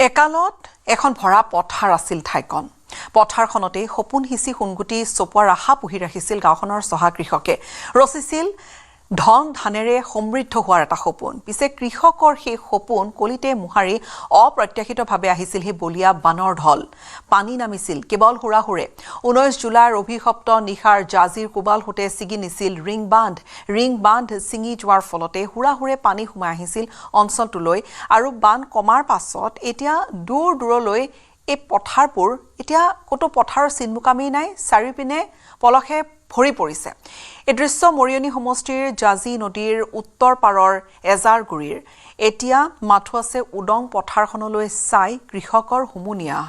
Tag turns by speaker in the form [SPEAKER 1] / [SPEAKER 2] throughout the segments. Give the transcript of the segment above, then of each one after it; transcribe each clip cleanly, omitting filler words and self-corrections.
[SPEAKER 1] একালত এখন ভৰা পথাৰ আছিল ঠাইকন পথাৰখনতে সপোন হিচি সোণগুটি চপোৱাৰ আশা পুহি ৰাখিছিল গাঁওখনৰ চহা কৃষকে ৰচিছিল ধন ধানেৰে সমৃদ্ধ হোৱাৰ এটা সপোন পিছে কৃষকৰ সেই সপোন কলিতে মুহাৰি অপ্ৰত্যাশিতভাৱে আহিছিল হে বলিয়া বানৰ ঢল পানী নামিছিল কেৱল হুৰাহুৰে 19 জুলাইৰ অভিশপ্ত নিশাৰ জাজিৰ কোবাল হোটে ছিগি নিছিল ৰিং বান্ধ ছিঙি যোৱাৰ ফলতে হুৰাহুৰে পানী সোমাই আহিছিল অঞ্চলটোলৈ আৰু বান কমাৰ পাছত এতিয়া দূৰলৈ এই পথাৰবোৰ এতিয়া কতো পথাৰৰ চিনমুকামেই নাই চাৰিপিনে পলখে ভৰি পৰিছে এই দৃশ্য মৰিয়নি সমষ্টিৰ জাজি নদীৰ উত্তৰ পাৰৰ এজাৰগুৰিৰ এতিয়া মাথো আছে উদং পথাৰখনলৈ চাই কৃষকৰ হুমুনিয়া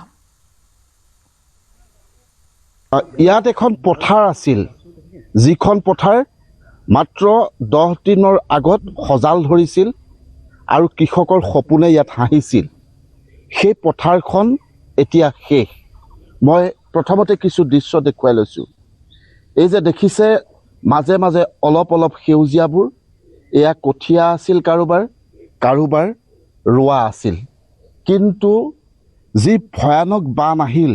[SPEAKER 2] ইয়াত এখন পথাৰ আছিল যিখন পথাৰ মাত্ৰ 10 দিনৰ আগত সজাল ধৰিছিল আৰু কৃষকৰ সপোনে ইয়াত হাঁহিছিল সেই পথাৰখন এতিয়া শেষ মই প্ৰথমতে কিছু দৃশ্য দেখুৱাই লৈছো এই যে দেখিছে মাজে মাজে অলপ সেউজীয়াবোৰ এয়া কঠিয়া আছিল কাৰোবাৰ ৰোৱা আছিল কিন্তু যি ভয়ানক বান আহিল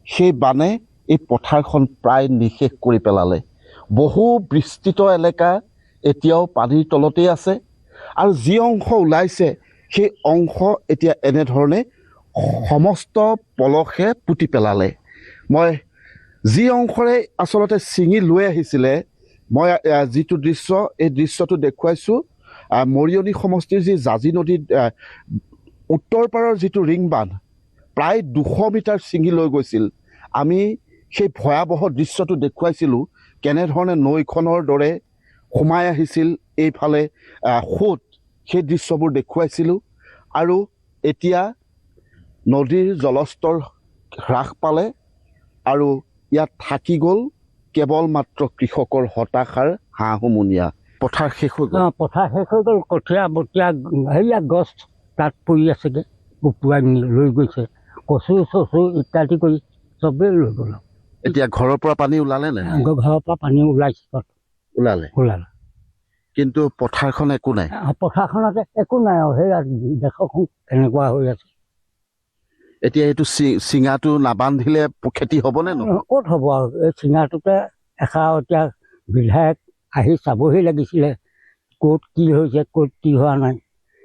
[SPEAKER 2] সেই বানে এই পথাৰখন প্ৰায় নিশেষ কৰি পেলালে বহু বিস্তৃত এলেকা এতিয়াও পানীৰ তলতেই আছে আৰু যি অংশ ওলাইছে সেই অংশ এতিয়া এনে ধৰণে সমস্ত পলখে পুতি পেলালে মই যি অংশৰে আসলতে ছিঙি লৈ আহিছিলে মই যিটো দৃশ্য এই দৃশ্যটো দেখুৱাইছো মৰিয়নি সমষ্টিৰ যি জাজি নদীৰ উত্তৰ পাৰৰ যিটো ৰিং বান্ধ প্ৰায় 200 মিটাৰ ছিঙি লৈ গৈছিল আমি সেই ভয়াবহ দৃশ্যটো দেখুৱাইছিলোঁ কেনেধৰণে নৈখনৰ দৰে সোমাই আহিছিল এইফালে সোঁত সেই দৃশ্যবোৰ দেখুৱাইছিলোঁ আৰু এতিয়া নদীৰ জলস্তৰ হ্ৰাস পালে আৰু ইয়াত থাকি গ'ল কেৱল মাত্ৰ কৃষকৰ হতাশাৰ হাঁহুমুনিয়া পথাৰ শেষ হৈ গ'ল
[SPEAKER 3] কঠীয়া বতীয়া হেৰিয়া গছ তাত পৰি আছেগৈ উপুৱাই লৈ গৈছে কচু চচু ইত্যাদি কৰি চবেই লৈ গ'ল
[SPEAKER 2] এতিয়া ঘৰৰ পৰা পানী ওলালে নে
[SPEAKER 3] ঘৰৰ পৰা পানী ওলাইছে
[SPEAKER 2] ওলালে কিন্তু পথাৰখন একো নাই
[SPEAKER 3] পথাৰখনতে একো নাই আৰু সেয়া দেশখন এনেকুৱা হৈ আছে
[SPEAKER 2] এতিয়া এইটো চিঙাটো নাবান্ধিলে খেতি হ'বনে নহয়
[SPEAKER 3] ক'ত হ'ব আৰু এই চিঙাটোতে এষাৰ এতিয়া বিধায়ক আহি চাবহি লাগিছিলে ক'ত কি হৈছে ক'ত কি হোৱা নাই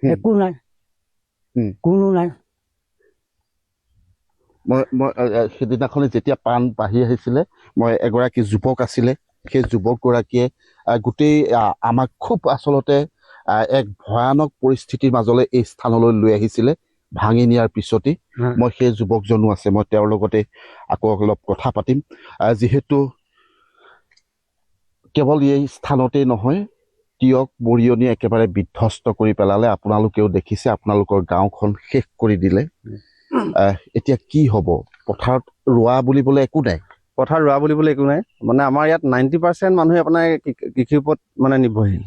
[SPEAKER 3] একো নাই কোনো নাই
[SPEAKER 2] মই সেইদিনাখনে যেতিয়া পাণ বাঢ়ি আহিছিলে মই এগৰাকী যুৱক আছিলে সেই যুৱকগৰাকীয়ে গোটেই আমাক খুব আচলতে এক ভয়ানক পৰিস্থিতিৰ মাজলৈ এই স্থানলৈ লৈ আহিছিলে ভাঙি নিয়াৰ পিছতেই মই সেই যুৱকজনো আছে মই তেওঁৰ লগতে আকৌ অলপ কথা পাতিম যিহেতু কেৱল এই স্থানতেই নহয় তিয়ক মৰিয়নি একেবাৰে বিধ্বস্ত কৰি পেলালে আপোনালোকেও দেখিছে আপোনালোকৰ গাঁওখন শেষ কৰি দিলে এতিয়া কি হ'ব পথাৰত ৰোৱা বুলিবলৈ একো নাই
[SPEAKER 4] পথাৰ ৰোৱা বুলিবলৈ একো নাই মানে আমাৰ ইয়াত 90% মানুহে আপোনাৰ কৃষিৰ ওপৰত মানে নিৰ্ভৰশীল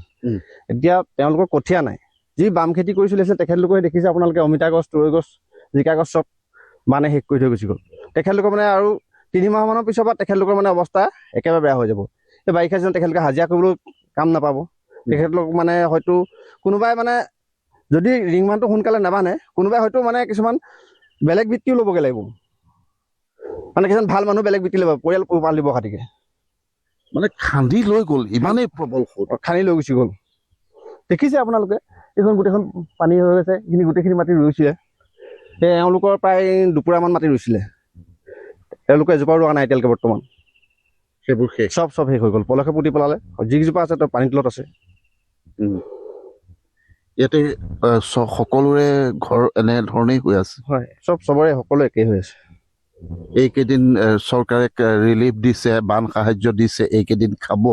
[SPEAKER 4] এতিয়া তেওঁলোকৰ কঠীয়া নাই যি বাম খেতি কৰি চলিছে তেখেতলোকে দেখিছে আপোনালোকে অমিতা গছ তুৰৈ গছ জিকা গছ চব মানে শেষ কৰি থৈ গুচি গ'ল তেখেতলোকৰ মানে আৰু 3 মাহমানৰ পিছৰ পৰা তেখেতলোকৰ মানে অৱস্থা একেবাৰে বেয়া হৈ যাব এই বাৰিষা দিনত তেখেতলোকে হাজিৰা কৰিবলৈ কাম নাপাব তেখেতলোক মানে হয়তো কোনোবাই মানে যদি ৰিং বান্ধটো সোনকালে নাবান্ধে কোনোবাই হয়তো মানে কিছুমান বেলেগ বৃত্তিও ল'বগৈ লাগিব মানে কিছুমান ভাল মানুহ বেলেগ বৃত্তি ল'ব পৰিয়াল পোহপাল দিব খাতিকে
[SPEAKER 2] মানে খান্দি লৈ গ'ল ইমানেই প্ৰবল
[SPEAKER 4] খান্দি লৈ গুচি গ'ল দেখিছে আপোনালোকে এইখন গোটেইখন পানী হৈ গৈছে এইখিনি গোটেইখিনি মাটি ৰুইছিলে সেই এওঁলোকৰ প্ৰায় দুপুৰামান মাটি ৰুইছিলে তেওঁলোকে এজোপা ৰোৱা নাই এতিয়ালৈকে বৰ্তমান
[SPEAKER 2] সেইবোৰ শেষ
[SPEAKER 4] চব শেষ হৈ গ'ল পলসে পুতি পেলালে যিকেইজোপা আছে তো পানীৰ তলত আছে
[SPEAKER 2] ইয়াতে সকলোৰে ঘৰ এনেধৰণেই হৈ আছে
[SPEAKER 4] হয় চবৰে সকলো একেই হৈ আছে
[SPEAKER 2] এইকেইদিন চৰকাৰে ৰিলিফ দিছে বান সাহায্য দিছে এইকেইদিন খাব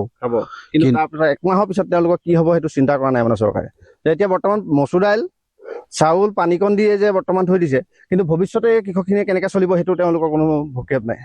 [SPEAKER 4] কিন্তু তাৰপিছত 1 মাহৰ পিছত তেওঁলোকৰ কি হ'ব সেইটো চিন্তা কৰা নাই মানে চৰকাৰে এতিয়া বৰ্তমান মচুৰ দাইল চাউল পানীকণ দিয়ে যে বৰ্তমান থৈ দিছে কিন্তু ভৱিষ্যতে কৃষকখিনিয়ে কেনেকৈ চলিব সেইটো তেওঁলোকৰ কোনো ভূক্ষেপ নাই